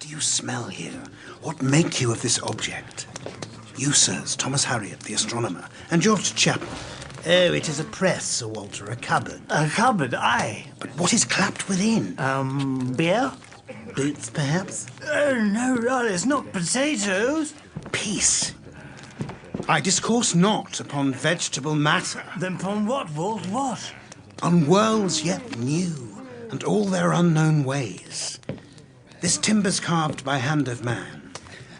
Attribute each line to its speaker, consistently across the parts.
Speaker 1: do you smell here? What make you of this object? You, sirs, Thomas Harriot, the astronomer, and George Chapman.
Speaker 2: Oh, it is a press, Sir Walter, a cupboard.
Speaker 3: A cupboard, aye.
Speaker 1: But what is clapped within?
Speaker 3: Beer?
Speaker 2: Boots, perhaps?
Speaker 3: Oh, no, rather, it's not potatoes.
Speaker 1: Peace. I discourse not upon vegetable matter.
Speaker 3: Then upon what, Walt, what?
Speaker 1: On worlds yet new, and all their unknown ways. This timber's carved by hand of man,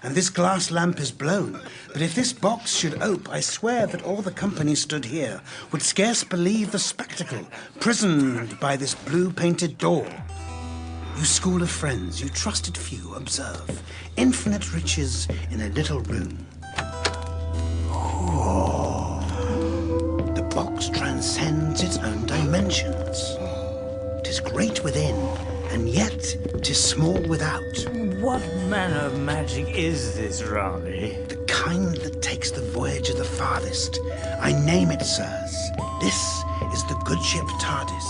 Speaker 1: and this glass lamp is blown. But if this box should ope, I swear that all the company stood here would scarce believe the spectacle, prisoned by this blue-painted door. You school of friends, you trusted few, observe. Infinite riches in a little room. Oh. The box transcends its own dimensions. 'Tis great within, and yet 'tis small without.
Speaker 3: What manner of magic is this, Raleigh?
Speaker 1: The kind that takes the voyage of the farthest. I name it, sirs. This is the good ship TARDIS.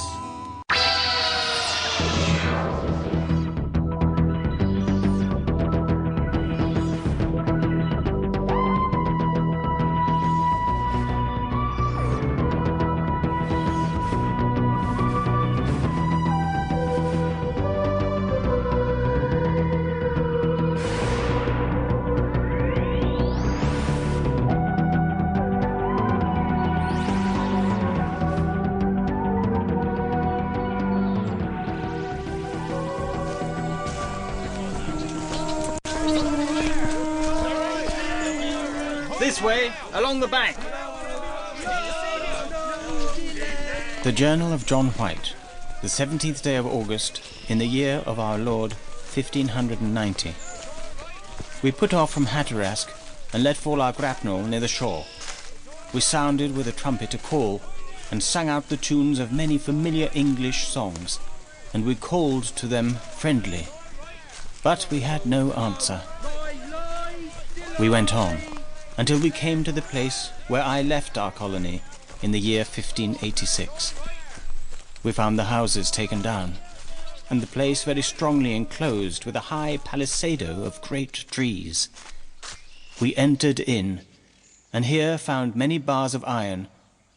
Speaker 4: This way, along the bank.
Speaker 5: The Journal of John White, the 17th day of August, in the year of our Lord, 1590. We put off from Hatteras and let fall our grapnel near the shore. We sounded with a trumpet a call, and sang out the tunes of many familiar English songs, and we called to them friendly. But we had no answer. We went on, until we came to the place where I left our colony in the year 1586. We found the houses taken down, and the place very strongly enclosed with a high palisado of great trees. We entered in, and here found many bars of iron,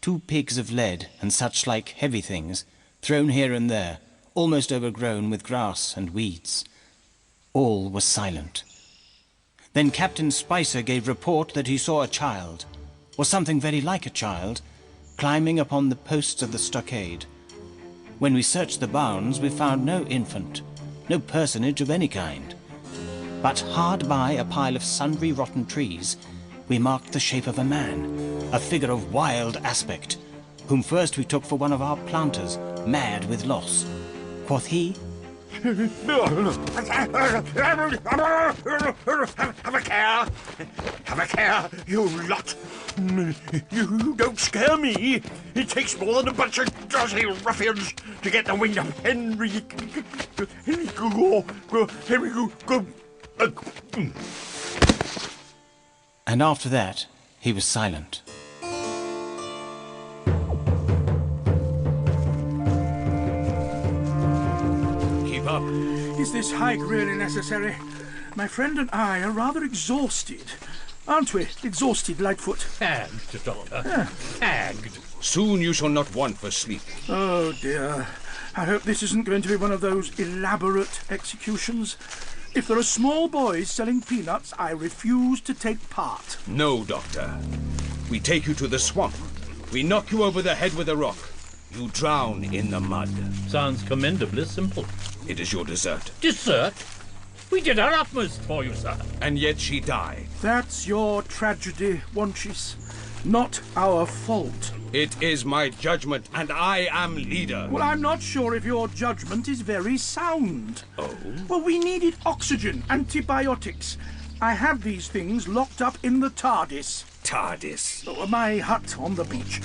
Speaker 5: 2 pigs of lead, and such like heavy things, thrown here and there, almost overgrown with grass and weeds. All was silent. Then Captain Spicer gave report that he saw a child, or something very like a child, climbing upon the posts of the stockade. When we searched the barns, we found no infant, no personage of any kind. But hard by a pile of sundry rotten trees, we marked the shape of a man, a figure of wild aspect, whom first we took for one of our planters, mad with loss. Quoth he,
Speaker 6: Have a care, you lot. You don't scare me. It takes more than a bunch of dirty ruffians to get the wind of Henry, go.
Speaker 5: And after that, he was silent.
Speaker 6: Keep up.
Speaker 7: Is this hike really necessary? My friend and I are rather exhausted. Aren't we? Exhausted, Litefoot.
Speaker 8: Fagged, Doctor. Fagged.
Speaker 9: Soon you shall not want for sleep.
Speaker 7: Oh, dear. I hope this isn't going to be one of those elaborate executions. If there are small boys selling peanuts, I refuse to take part.
Speaker 9: No, Doctor. We take you to the swamp. We knock you over the head with a rock. You drown in the mud.
Speaker 8: Sounds commendably simple.
Speaker 9: It is your desert.
Speaker 8: Dessert? We did our utmost for you, sir.
Speaker 9: And yet she died.
Speaker 7: That's your tragedy, Wanchis. Not our fault.
Speaker 9: It is my judgment, and I am leader.
Speaker 7: Well, I'm not sure if your judgment is very sound.
Speaker 9: Oh?
Speaker 7: Well, we needed oxygen, antibiotics. I have these things locked up in the TARDIS.
Speaker 9: TARDIS?
Speaker 7: Oh, my hut on the beach.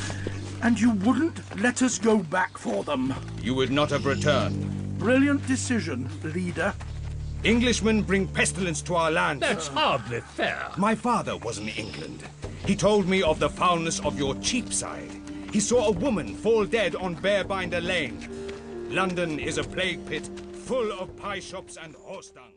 Speaker 7: And you wouldn't let us go back for them.
Speaker 9: You would not have returned.
Speaker 7: Brilliant decision, leader.
Speaker 9: Englishmen bring pestilence to our land.
Speaker 8: That's hardly fair.
Speaker 9: My father was in England. He told me of the foulness of your Cheapside. He saw a woman fall dead on Bearbinder Lane. London is a plague pit full of pie shops and horse dung.